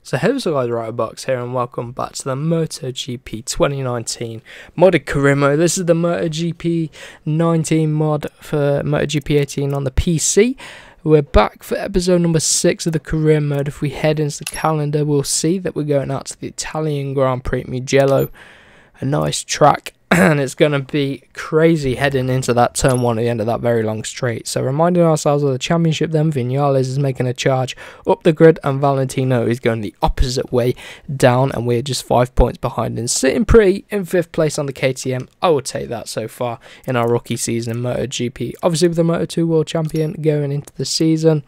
So hey what's up guys, Box here and welcome back to the MotoGP 2019 modded career mode. This is the MotoGP 19 mod for MotoGP 18 on the PC. We're back for episode number 6 of the career mode. If we head into the calendar, we'll see that we're going out to the Italian Grand Prix Mugello, a nice track. And it's going to be crazy heading into that turn 1 at the end of that very long straight. So reminding ourselves of the championship then, Vinales is making a charge up the grid and Valentino is going the opposite way down, and we're just 5 points behind and sitting pretty in 5th place on the KTM. I would take that so far in our rookie season in MotoGP. Obviously with the Moto2 World Champion going into the season,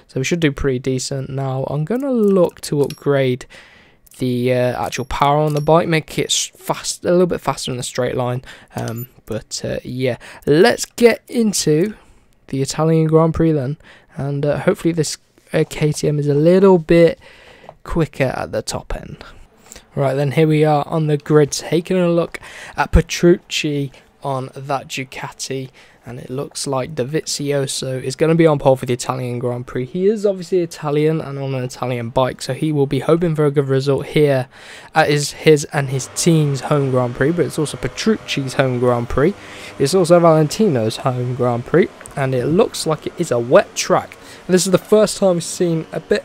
so we should do pretty decent. Now I'm going to look to upgrade the actual power on the bike, make it fast, a little bit faster in the straight line. Yeah, let's get into the Italian Grand Prix then, and hopefully this KTM is a little bit quicker at the top end. Right then, here we are on the grid, taking a look at Petrucci on that Ducati, and it looks like Dovizioso is going to be on pole for the Italian Grand Prix. He is obviously Italian and on an Italian bike, so he will be hoping for a good result here at his and his team's home Grand Prix, but it's also Petrucci's home Grand Prix. It's also Valentino's home Grand Prix, and it looks like it is a wet track. And this is the first time we've seen a bit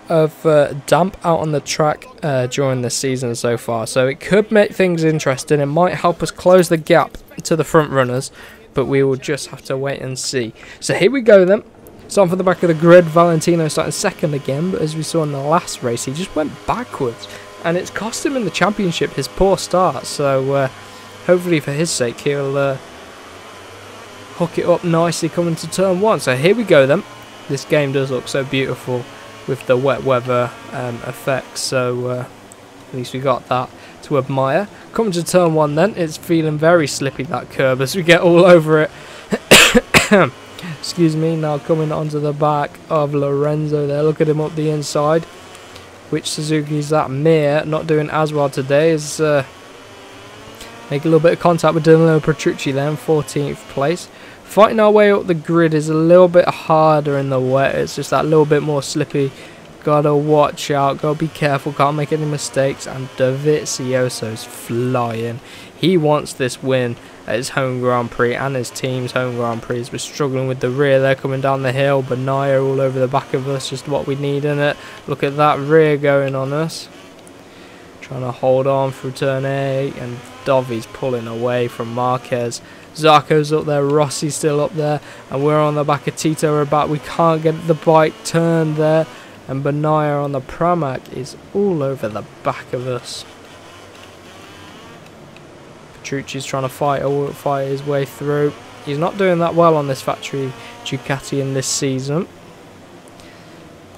of damp out on the track during the season so far, so it could make things interesting. It might help us close the gap to the front runners, but we will just have to wait and see. So here we go then. Starting from the back of the grid, Valentino starting second again, but as we saw in the last race, he just went backwards, and it's cost him in the championship his poor start. So hopefully for his sake he'll hook it up nicely coming to turn 1. So here we go then. This game does look so beautiful with the wet weather effects, so at least we got that to admire. Coming to turn 1 then, it's feeling very slippy, that curb, as we get all over it. Excuse me. Now coming onto the back of Lorenzo there, look at him up the inside. Which Suzuki's that? Mir, not doing as well today, is making a little bit of contact with Danilo Petrucci then, 14th place. Fighting our way up the grid is a little bit harder in the wet, it's just that little bit more slippy. Gotta watch out, gotta be careful, can't make any mistakes. And Dovizioso's flying. He wants this win at his home Grand Prix and his team's home Grand Prix. We're struggling with the rear there coming down the hill. Banaya all over the back of us, just what we need in it. Look at that rear going on us. Trying to hold on through turn 8, and Dovi's pulling away from Marquez. Zarco's up there, Rossi's still up there, and we're on the back of Tito Rabat. We can't get the bike turned there, and Banaya on the Pramac is all over the back of us. Petrucci's trying to fight his way through. He's not doing that well on this factory Ducati in this season,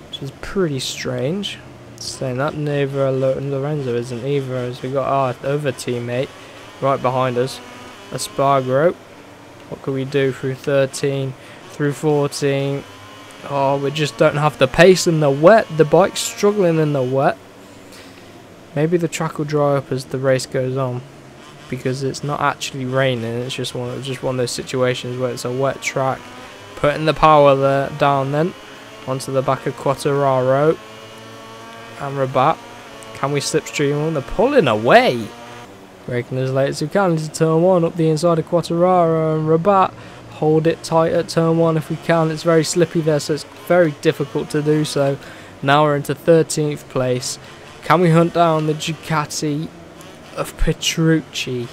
which is pretty strange. Saying that neither Lorenzo isn't either, as we got our other teammate right behind us, Espargaro. What can we do through 13, through 14? Oh, we just don't have the pace in the wet. The bike's struggling in the wet. Maybe the track will dry up as the race goes on, because it's not actually raining. It's just one of those situations where it's a wet track. Putting the power there down then onto the back of Quartararo and Rabat. Can we slipstream on? They're pulling away. Braking as late as we can into turn 1 up the inside of Quartararo and Rabat. Hold it tight at turn 1 if we can. It's very slippy there, so it's very difficult to do so. Now we're into 13th place. Can we hunt down the Ducati of Petrucci?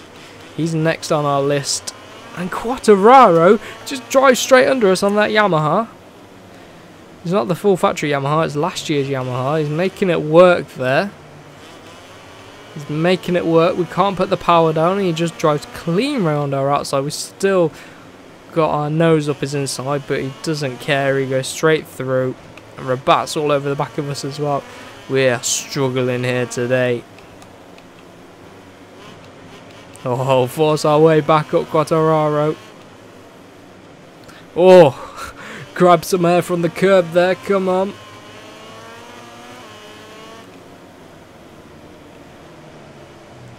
He's next on our list. And Quartararo just drives straight under us on that Yamaha. It's not the full factory Yamaha, it's last year's Yamaha. He's making it work there. He's making it work. We can't put the power down, and he just drives clean round our outside. We still got our nose up his inside, but he doesn't care. He goes straight through. And Rabat's all over the back of us as well. We're struggling here today. Oh, force our way back up Quartararo. Oh, grab some air from the curb there, come on.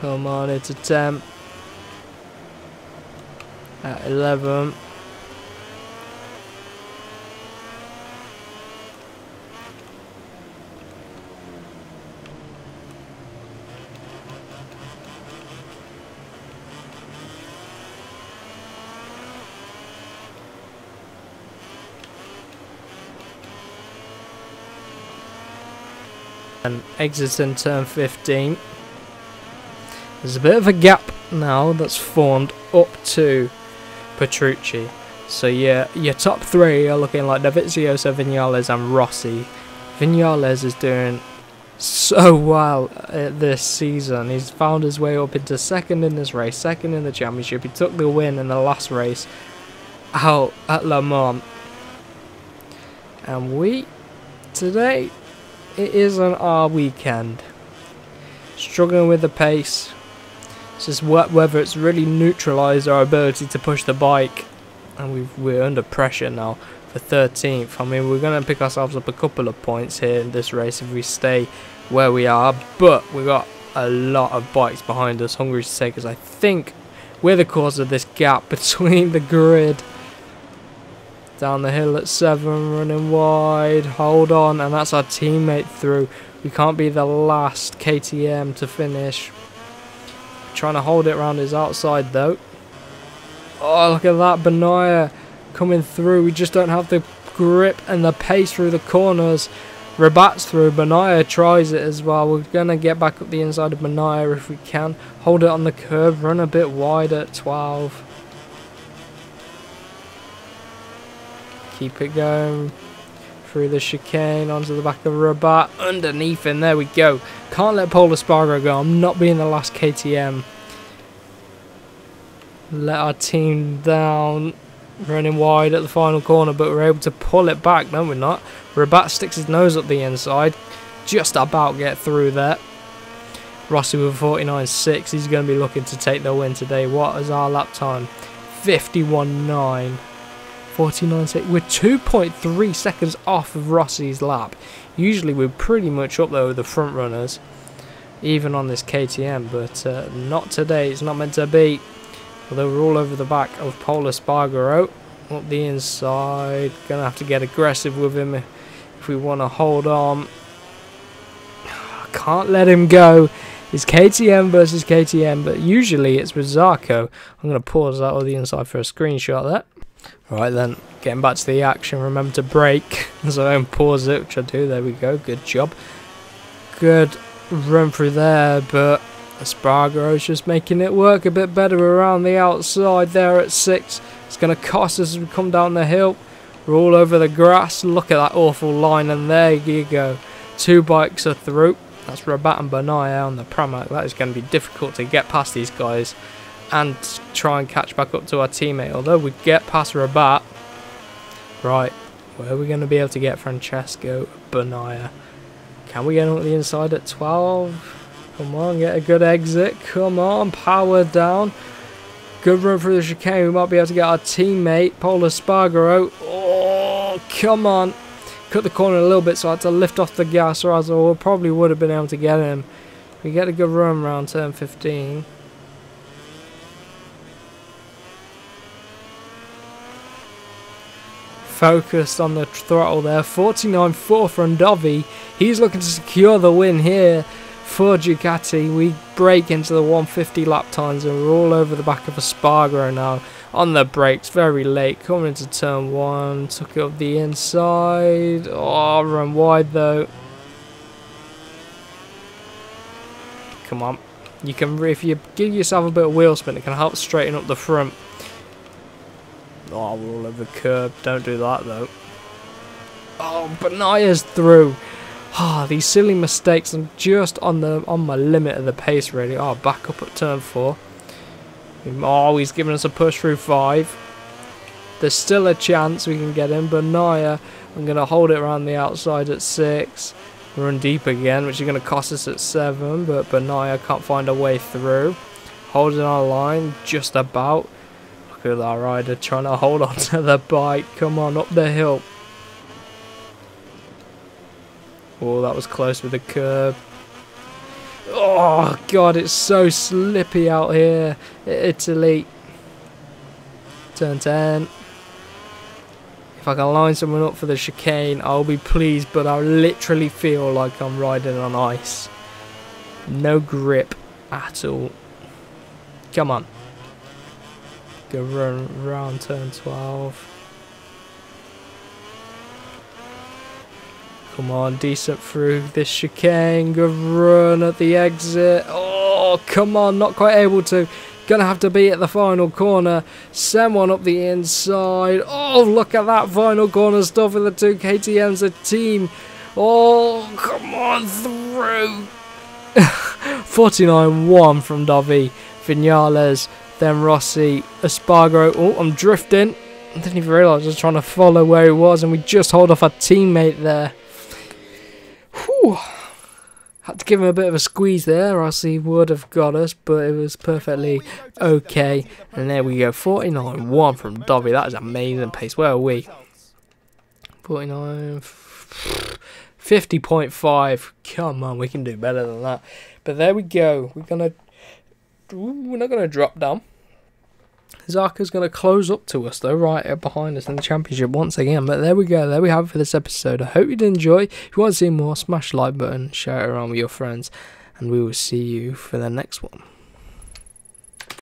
Come on, it's a 10. At 11. And exiting turn 15. There's a bit of a gap now that's formed up to Petrucci. So yeah, your top three are looking like Dovizioso, Viñales and Rossi. Viñales is doing so well this season. He's found his way up into second in this race, second in the championship. He took the win in the last race out at Le Mans. And today, it isn't our weekend. Struggling with the pace. It's just wet weather. It's really neutralised our ability to push the bike. And we're under pressure now for 13th. I mean, we're going to pick ourselves up a couple of points here in this race if we stay where we are. But we've got a lot of bikes behind us, hungry to take us. I think we're the cause of this gap between the grid. Down the hill at 7, running wide, hold on, and that's our teammate through. We can't be the last KTM to finish. Trying to hold it around his outside though. Oh, look at that, Bagnaia coming through. We just don't have the grip and the pace through the corners. Rabat's through, Bagnaia tries it as well. We're going to get back up the inside of Bagnaia if we can. Hold it on the curb, run a bit wide at 12. Keep it going through the chicane onto the back of Rabat, underneath, and there we go. Can't let Pol Espargaro go. I'm not being the last KTM. Let our team down, running wide at the final corner, but we're able to pull it back. No, we're not. Rabat sticks his nose up the inside, just about get through there. Rossi with 49.6. He's going to be looking to take the win today. What is our lap time? 51.9. 49.6. We're 2.3 seconds off of Rossi's lap. Usually we're pretty much up there with the front runners, even on this KTM, but not today. It's not meant to be. Although we're all over the back of Pol Espargaro. Up the inside. Gonna have to get aggressive with him if we want to hold on. Can't let him go. It's KTM versus KTM, but usually it's with Zarco. I'm going to pause that on the inside for a screenshot there. Right then, getting back to the action, remember to brake, so I don't pause it, which I do. There we go, good job. Good run through there, but Espargaro's just making it work a bit better around the outside there at 6. It's going to cost us as we come down the hill. We're all over the grass. Look at that awful line, and there you go. 2 bikes are through. That's Rabat and Bagnaia on the Pramac. That is going to be difficult to get past these guys and try and catch back up to our teammate. Although we get past Rabat. Right, where are we going to be able to get Francesco Bagnaia? Can we get him at the inside at 12? Come on, get a good exit. Come on, power down. Good run through the chicane. We might be able to get our teammate, Pol Espargaro. Oh, come on. Cut the corner a little bit, so I had to lift off the gas, or else I probably would have been able to get him. We get a good run around turn 15. Focused on the throttle there. 49.4 from Dovi. He's looking to secure the win here for Ducati. We break into the 150 lap times and we're all over the back of Espargaro now. On the brakes, very late. Coming into turn 1. Took it up the inside. Oh, run wide though. Come on. You can, if you give yourself a bit of wheel spin, it can help straighten up the front. Oh, we're all over the curb. Don't do that though. Oh, Bagnaia's through. Ah, these silly mistakes. I'm just on my limit of the pace really. Oh, back up at turn 4. Oh, he's giving us a push through 5. There's still a chance we can get him. Bagnaia, I'm going to hold it around the outside at 6. Run deep again, which is going to cost us at 7. But Bagnaia can't find a way through. Holding our line just about. Look at that rider trying to hold on to the bike. Come on, up the hill. Oh, that was close with the curb. Oh, God, it's so slippy out here. Italy. Turn 10. If I can line someone up for the chicane, I'll be pleased, but I literally feel like I'm riding on ice. No grip at all. Come on. Go run around turn 12. Come on, decent through this chicane. Good run at the exit. Oh, come on, not quite able to. Gonna have to be at the final corner. Send one up the inside. Oh, look at that final corner stuff with the two KTMs, a team. Oh, come on through. 49-1 from Davi. Vinales, then Rossi, Espargaro. Oh, I'm drifting. I didn't even realise I was trying to follow where he was, and we just hold off our teammate there. Whew. Had to give him a bit of a squeeze there, or else he would have got us, but it was perfectly okay. And there we go, 49-1 from Dobby. That is amazing pace. Where are we? 49, 50.5. Come on, we can do better than that. But there we go. We're not gonna drop down. Zarka's going to close up to us though, right behind us in the championship once again. But there we go, there we have it for this episode. I hope you did enjoy. If you want to see more, smash the like button, share it around with your friends, and we will see you for the next one.